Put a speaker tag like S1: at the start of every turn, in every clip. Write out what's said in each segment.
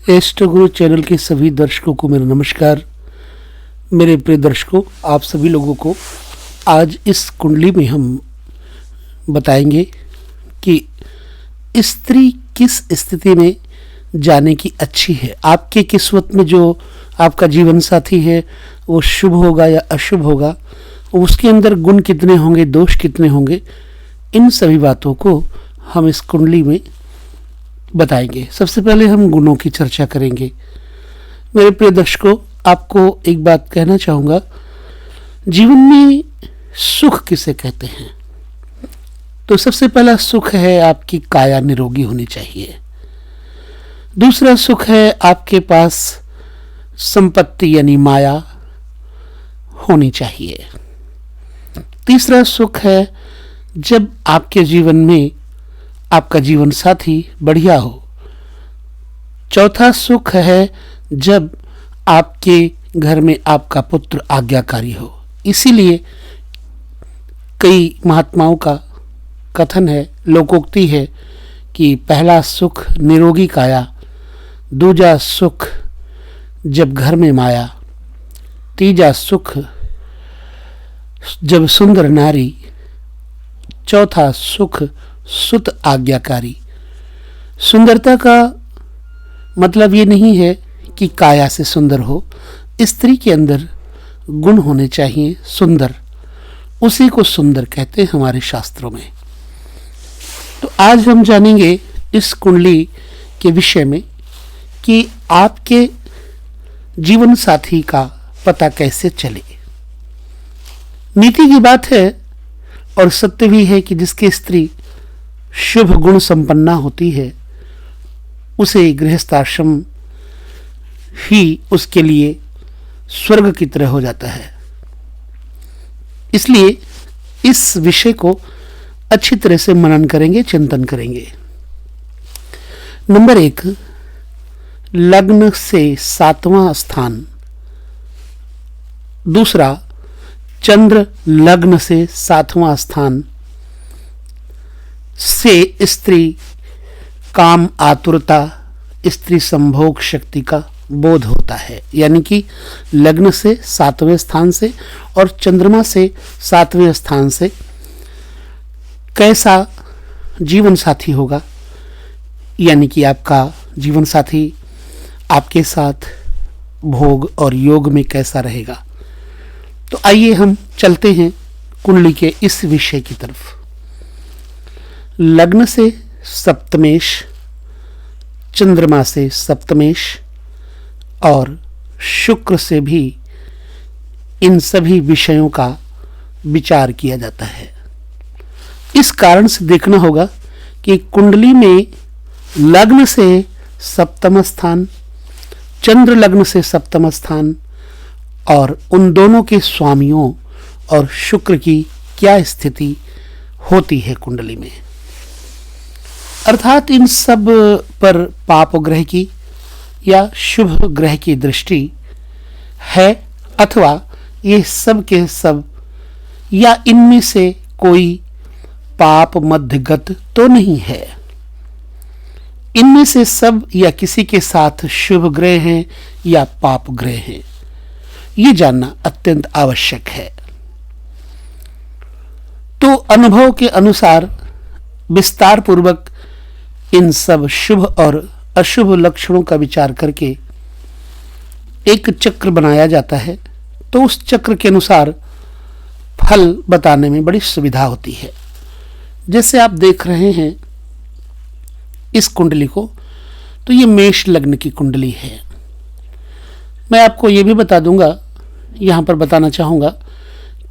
S1: Astro गुरु channel के सभी दर्शकों को मेरा नमस्कार। मेरे प्रिय दर्शकों, आप सभी लोगों को आज इस कुंडली में हम बताएंगे कि स्त्री किस स्थिति में जाने की अच्छी है। आपके किस्मत में जो आपका जीवन साथी है वो शुभ होगा या अशुभ होगा, उसके अंदर गुण कितने होंगे, दोष कितने होंगे, इन सभी बातों को हम इस कुंडली में बताएंगे। सबसे पहले हम गुणों की चर्चा करेंगे। मेरे प्रिय दर्शकों, आपको एक बात कहना चाहूँगा, जीवन में सुख किसे कहते हैं? तो सबसे पहला सुख है आपकी काया निरोगी होनी चाहिए। दूसरा सुख है आपके पास संपत्ति यानी माया होनी चाहिए। तीसरा सुख है जब आपके जीवन में आपका जीवन साथी बढ़िया हो। चौथा सुख है जब आपके घर में आपका पुत्र आज्ञाकारी हो। इसीलिए कई महात्माओं का कथन है, लोकोक्ति है कि पहला सुख निरोगी काया, दूजा सुख जब घर में माया, तीजा सुख जब सुंदर नारी, चौथा सुख सुत आज्ञाकारी। सुंदरता का मतलब ये नहीं है कि काया से सुंदर हो, स्त्री के अंदर गुण होने चाहिए सुंदर, उसी को सुंदर कहते हैं हमारे शास्त्रों में। तो आज हम जानेंगे इस कुंडली के विषय में कि आपके जीवन साथी का पता कैसे चले। नीति की बात है और सत्य भी है कि जिसकी स्त्री शुभ गुण संपन्ना होती है उसे गृहस्थाश्रम ही उसके लिए स्वर्ग की तरह हो जाता है। इसलिए इस विषय को अच्छी तरह से मनन करेंगे, चिंतन करेंगे। नंबर 1, लग्न से 7वां स्थान। दूसरा, चंद्र लग्न से 7वां स्थान से स्त्री काम आतुरता, स्त्री संभोग शक्ति का बोध होता है। यानी कि लग्न से 7वें स्थान से और चंद्रमा से 7वें स्थान से कैसा जीवन साथी होगा, यानी कि आपका जीवन साथी आपके साथ भोग और योग में कैसा रहेगा। तो आइए हम चलते हैं कुंडली के इस विषय की तरफ। लग्न से सप्तमेश, चंद्रमा से सप्तमेश और शुक्र से भी इन सभी विषयों का विचार किया जाता है। इस कारण से देखना होगा कि कुंडली में लग्न से सप्तम स्थान, चंद्र लग्न से सप्तम स्थान और उन दोनों के स्वामियों और शुक्र की क्या स्थिति होती है कुंडली में। अर्थात इन सब पर पाप ग्रह की या शुभ ग्रह की दृष्टि है, अथवा ये सब के सब या इनमें से कोई पाप मध्यगत तो नहीं है। इनमें से सब या किसी के साथ शुभ ग्रह हैं या पाप ग्रह हैं, ये जानना अत्यंत आवश्यक है। तो अनुभव के अनुसार विस्तार पूर्वक इन सब शुभ और अशुभ लक्षणों का विचार करके एक चक्र बनाया जाता है। तो उस चक्र के अनुसार फल बताने में बड़ी सुविधा होती है। जैसे आप देख रहे हैं इस कुंडली को, तो ये मेष लग्न की कुंडली है। मैं आपको ये भी बता दूंगा, यहाँ पर बताना चाहूँगा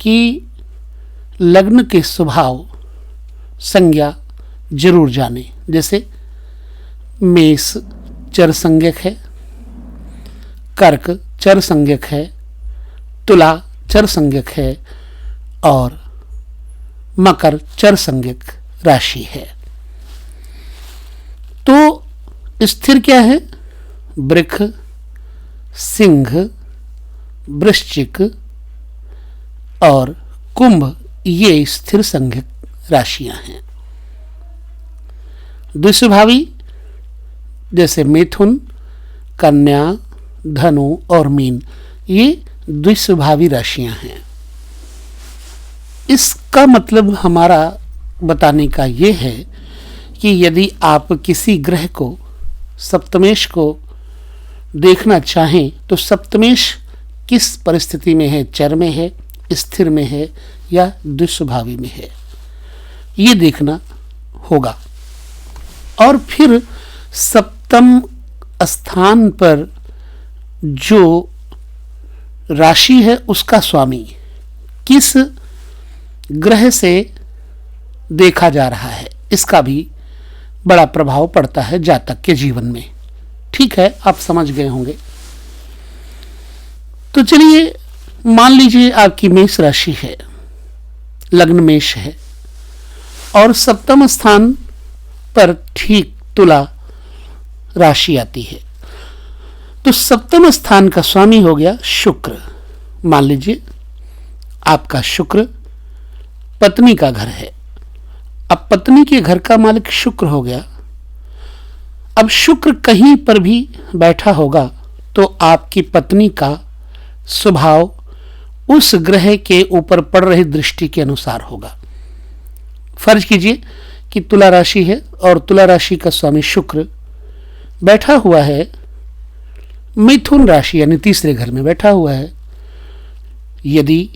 S1: कि लग्न के स्वभाव संज्ञा जरूर जाने। जैसे मेष चर संज्ञक है, कर्क चर संज्ञक है, तुला चर संज्ञक है और मकर चर संज्ञक राशि है। तो स्थिर क्या है? वृक्ष, सिंह, वृश्चिक और कुंभ, ये स्थिर संज्ञक राशियां हैं। द्विस्वभावी जैसे मिथुन, कन्या, धनु और मीन ये द्विस्वभावी राशियां हैं। इसका मतलब हमारा बताने का ये है कि यदि आप किसी ग्रह को, सप्तमेश को देखना चाहें तो सप्तमेश किस परिस्थिति में है, चर में है, स्थिर में है या द्विस्वभावी में है, ये देखना होगा। और फिर सप्तम स्थान पर जो राशि है उसका स्वामी किस ग्रह से देखा जा रहा है, इसका भी बड़ा प्रभाव पड़ता है जातक के जीवन में। ठीक है, आप समझ गए होंगे। तो चलिए, मान लीजिए आपकी मेष राशि है, लग्न मेष है और सप्तम स्थान पर ठीक तुला राशि आती है। तो सप्तम स्थान का स्वामी हो गया शुक्र। मान लीजिए आपका शुक्र पत्नी का घर है। अब पत्नी के घर का मालिक शुक्र हो गया। अब शुक्र कहीं पर भी बैठा होगा तो आपकी पत्नी का स्वभाव उस ग्रह के ऊपर पड़ रही दृष्टि के अनुसार होगा। फर्ज कीजिए कि तुला राशि है और तुला राशि का स्वामी शुक्र बैठा हुआ है मिथुन राशि यानी तीसरे घर में बैठा हुआ है। यदि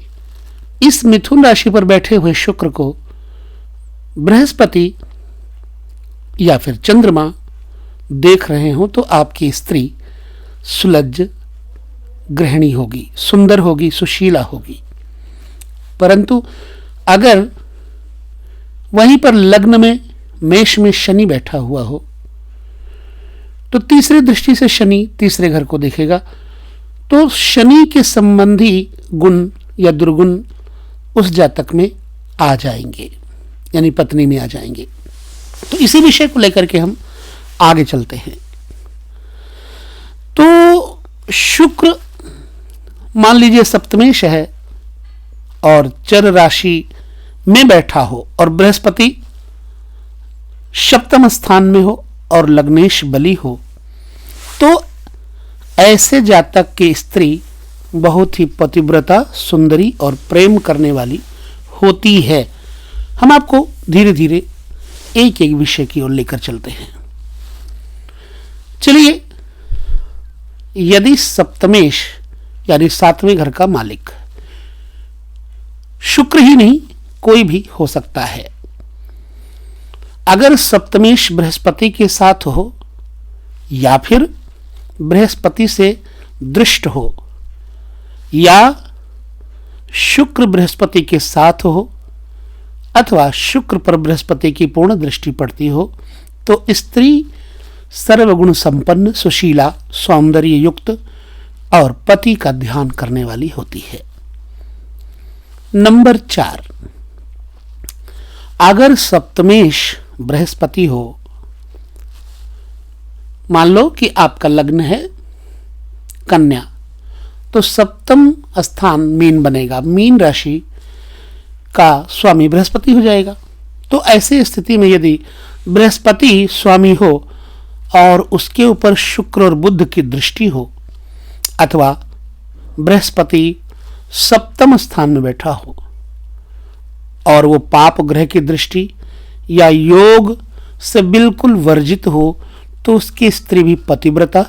S1: इस मिथुन राशि पर बैठे हुए शुक्र को बृहस्पति या फिर चंद्रमा देख रहे हो तो आपकी स्त्री सुलज्ज, गृहिणी होगी, सुंदर होगी, सुशीला होगी। परंतु अगर वहीं पर लग्न में मेष में शनि बैठा हुआ हो तो तीसरी दृष्टि से शनि तीसरे घर को देखेगा तो शनि के संबंधी गुण या दुर्गुण उस जातक में आ जाएंगे, यानी पत्नी में आ जाएंगे। तो इसी विषय को लेकर के हम आगे चलते हैं। तो शुक्र मान लीजिए सप्तमेश है और चर राशि में बैठा हो और बृहस्पति सप्तम स्थान में हो और लग्नेश बली हो तो ऐसे जातक की स्त्री बहुत ही पतिव्रता, सुंदरी और प्रेम करने वाली होती है। हम आपको धीरे धीरे एक एक विषय की ओर लेकर चलते हैं। चलिए, यदि सप्तमेश यानी सातवें घर का मालिक शुक्र ही नहीं कोई भी हो सकता है, अगर सप्तमेश बृहस्पति के साथ हो या फिर बृहस्पति से दृष्ट हो या शुक्र बृहस्पति के साथ हो अथवा शुक्र पर बृहस्पति की पूर्ण दृष्टि पड़ती हो तो स्त्री सर्वगुण संपन्न, सुशीला, सौंदर्य युक्त और पति का ध्यान करने वाली होती है। नंबर 4, अगर सप्तमेश बृहस्पति हो, मान लो कि आपका लग्न है कन्या, तो सप्तम स्थान मीन बनेगा, मीन राशि का स्वामी बृहस्पति हो जाएगा। तो ऐसी स्थिति में यदि बृहस्पति स्वामी हो और उसके ऊपर शुक्र और बुध की दृष्टि हो अथवा बृहस्पति सप्तम स्थान में बैठा हो और वो पाप ग्रह की दृष्टि या योग से बिल्कुल वर्जित हो तो उसकी स्त्री भी पतिव्रता,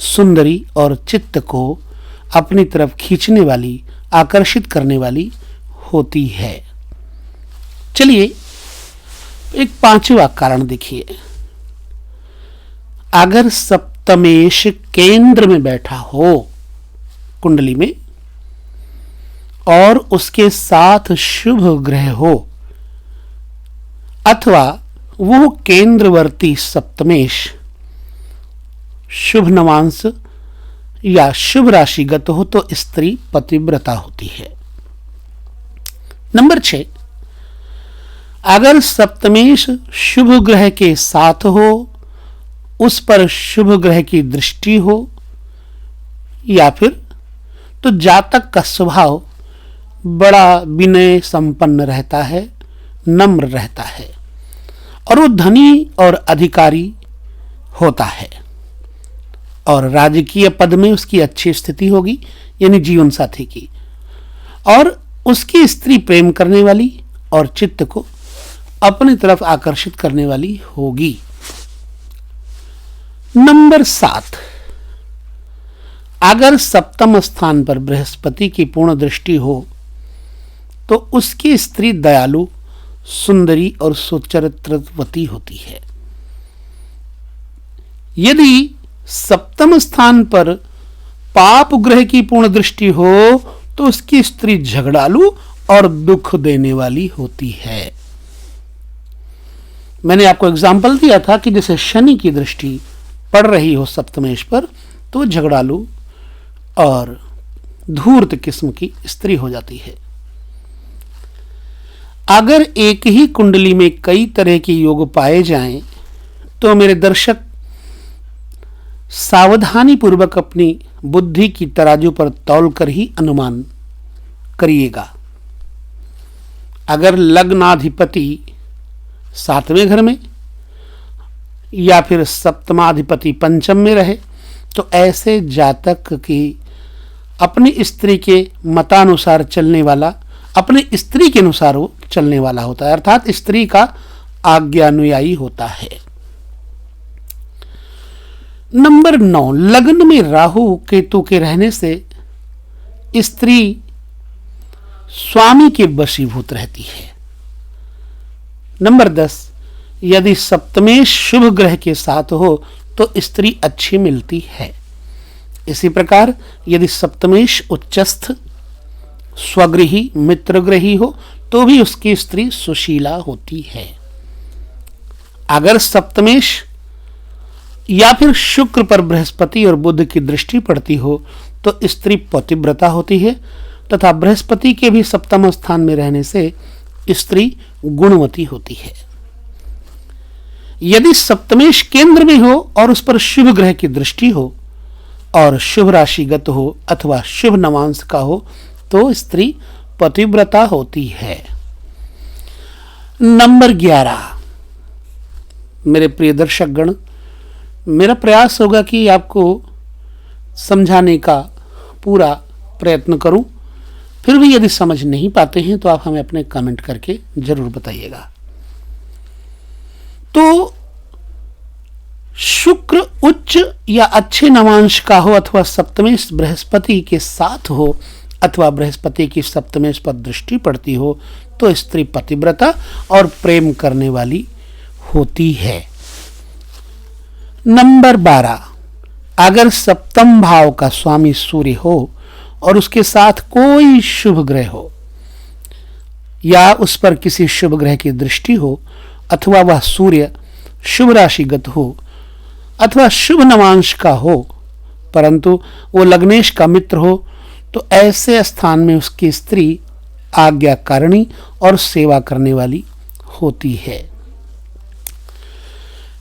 S1: सुंदरी और चित्त को अपनी तरफ खींचने वाली, आकर्षित करने वाली होती है। चलिए, एक 5वां कारण देखिए। अगर सप्तमेश केंद्र में बैठा हो कुंडली में और उसके साथ शुभ ग्रह हो अथवा वो केंद्रवर्ती सप्तमेश शुभ नवांश या शुभ राशिगत हो तो स्त्री पतिव्रता होती है। नंबर 6, अगर सप्तमेश शुभ ग्रह के साथ हो, उस पर शुभ ग्रह की दृष्टि हो या फिर तो जातक का स्वभाव बड़ा विनय संपन्न रहता है, नम्र रहता है और वो धनी और अधिकारी होता है। और राजकीय पद में उसकी अच्छी स्थिति होगी, यानी जीवन साथी की, और उसकी स्त्री प्रेम करने वाली और चित्त को अपनी तरफ आकर्षित करने वाली होगी। नंबर 7, अगर सप्तम स्थान पर बृहस्पति की पूर्ण दृष्टि हो तो उसकी स्त्री दयालु, सुंदरी और सुचरित्रवती होती है। यदि सप्तम स्थान पर पाप ग्रह की पूर्ण दृष्टि हो तो उसकी स्त्री झगड़ालू और दुख देने वाली होती है। मैंने आपको एग्जाम्पल दिया था कि जैसे शनि की दृष्टि पड़ रही हो सप्तमेश पर तो झगड़ालू और धूर्त किस्म की स्त्री हो जाती है। अगर एक ही कुंडली में कई तरह के योग पाए जाएं तो मेरे दर्शक सावधानी पूर्वक अपनी बुद्धि की तराजू पर तौलकर ही अनुमान करिएगा। अगर लग्नाधिपति 7वें घर में या फिर सप्तमाधिपति पंचम में रहे तो ऐसे जातक की अपनी स्त्री के मतानुसार चलने वाला, अपनी स्त्री के अनुसार वो चलने वाला होता है, अर्थात स्त्री का आज्ञानुयायी होता है। नंबर 9, लग्न में राहु केतु के रहने से स्त्री स्वामी के वशीभूत रहती है। नंबर 10, यदि सप्तमेश शुभ ग्रह के साथ हो तो स्त्री अच्छी मिलती है। इसी प्रकार यदि सप्तमेश उच्चस्थ, स्वगृही, मित्रगृही हो तो भी उसकी स्त्री सुशीला होती है। अगर सप्तमेश या फिर शुक्र पर बृहस्पति और बुध की दृष्टि पड़ती हो तो स्त्री पतिव्रता होती है तथा बृहस्पति के भी सप्तम स्थान में रहने से स्त्री गुणवती होती है। यदि सप्तमेश केंद्र में हो और उस पर शुभ ग्रह की दृष्टि हो और शुभ राशिगत हो अथवा शुभ नवांश का हो तो स्त्री पतिव्रता होती है। नंबर 11, मेरे प्रिय दर्शक गण, मेरा प्रयास होगा कि आपको समझाने का पूरा प्रयत्न करूं। फिर भी यदि समझ नहीं पाते हैं तो आप हमें अपने कमेंट करके जरूर बताइएगा। तो शुक्र उच्च या अच्छे नवांश का हो अथवा सप्तमेश बृहस्पति के साथ हो अथवा बृहस्पति की सप्तमेश पर दृष्टि पड़ती हो तो स्त्री पतिव्रता और प्रेम करने वाली होती है। नंबर 12, अगर सप्तम भाव का स्वामी सूर्य हो और उसके साथ कोई शुभ ग्रह हो या उस पर किसी शुभ ग्रह की दृष्टि हो अथवा वह सूर्य शुभ राशिगत हो अथवा शुभ नवांश का हो परंतु वो लग्नेश का मित्र हो तो ऐसे स्थान में उसकी स्त्री आज्ञाकारिणी और सेवा करने वाली होती है।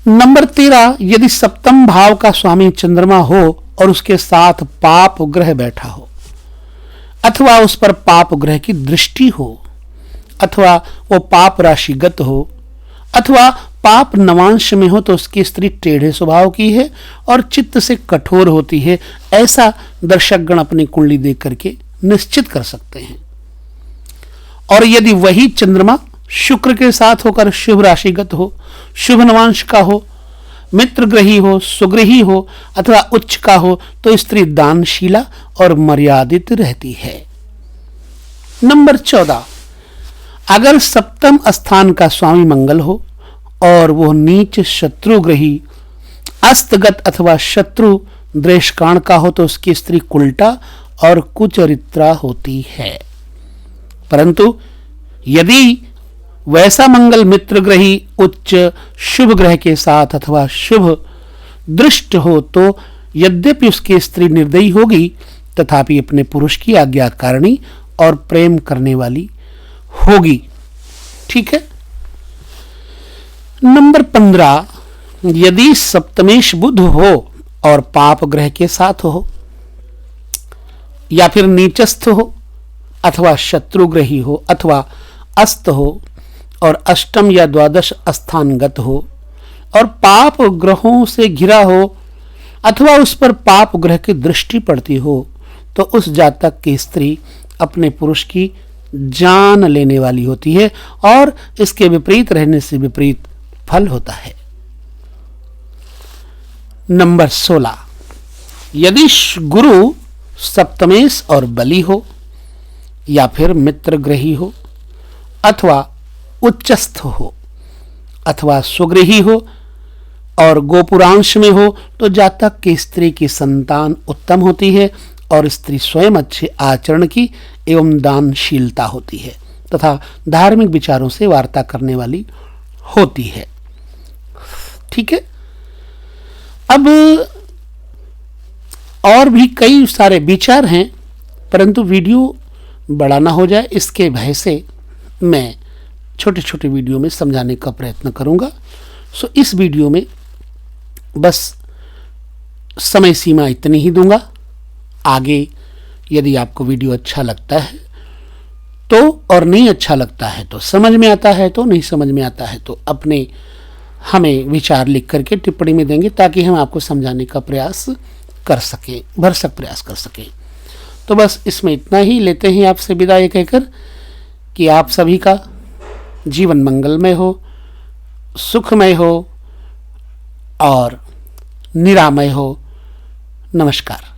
S1: नंबर 13, यदि सप्तम भाव का स्वामी चंद्रमा हो और उसके साथ पाप ग्रह बैठा हो अथवा उस पर पाप ग्रह की दृष्टि हो अथवा वो पाप राशिगत हो अथवा पाप नवांश में हो तो उसकी स्त्री टेढ़े स्वभाव की है और चित्त से कठोर होती है। ऐसा दर्शकगण अपनी कुंडली देख करके निश्चित कर सकते हैं। और यदि वही चंद्रमा शुक्र के साथ होकर शुभ राशिगत हो, शुभ नवांश का हो, मित्र ग्रही हो, सुग्रही हो अथवा उच्च का हो तो स्त्री दानशीला और मर्यादित रहती है। नंबर 14, अगर सप्तम स्थान का स्वामी मंगल हो और वो नीच शत्रुग्रही, अस्तगत अथवा शत्रु द्वेषकाण का हो तो उसकी स्त्री कुल्टा और कुचरित्रा होती है। परंतु यदि वैसा मंगल मित्र ग्रही उच्च शुभ ग्रह के साथ अथवा शुभ दृष्ट हो तो यद्यपि उसकी स्त्री निर्दयी होगी तथापि अपने पुरुष की आज्ञाकारिणी और प्रेम करने वाली होगी। ठीक है। नंबर 15, यदि सप्तमेश बुध हो और पाप ग्रह के साथ हो या फिर नीचस्थ हो अथवा शत्रुग्रही हो अथवा अस्त हो और अष्टम या द्वादश स्थानगत हो और पाप ग्रहों से घिरा हो अथवा उस पर पाप ग्रह की दृष्टि पड़ती हो तो उस जातक की स्त्री अपने पुरुष की जान लेने वाली होती है और इसके विपरीत रहने से विपरीत फल होता है। नंबर 16, यदि गुरु सप्तमेश और बली हो या फिर मित्र ग्रही हो अथवा उच्चस्थ हो अथवा स्वगृही हो और गोपुरांश में हो तो जातक की स्त्री की संतान उत्तम होती है और स्त्री स्वयं अच्छे आचरण की एवं दानशीलता होती है तथा धार्मिक विचारों से वार्ता करने वाली होती है। ठीक है। अब और भी कई सारे विचार हैं, परंतु वीडियो बड़ा ना हो जाए इसके भय से मैं छोटे छोटे वीडियो में समझाने का प्रयत्न करूंगा। सो इस वीडियो में बस समय सीमा इतनी ही दूंगा। आगे यदि आपको वीडियो अच्छा लगता है तो और नहीं अच्छा लगता है तो, समझ में आता है तो, नहीं समझ में आता है तो अपने हमें विचार लिख करके टिप्पणी में देंगे ताकि हम आपको समझाने का प्रयास कर सकें, भरसक प्रयास कर सकें। तो बस इसमें इतना ही लेते हैं आपसे विदा, ये कहकर कि आप सभी का जीवन मंगलमय हो, सुखमय हो और निरामय हो। नमस्कार।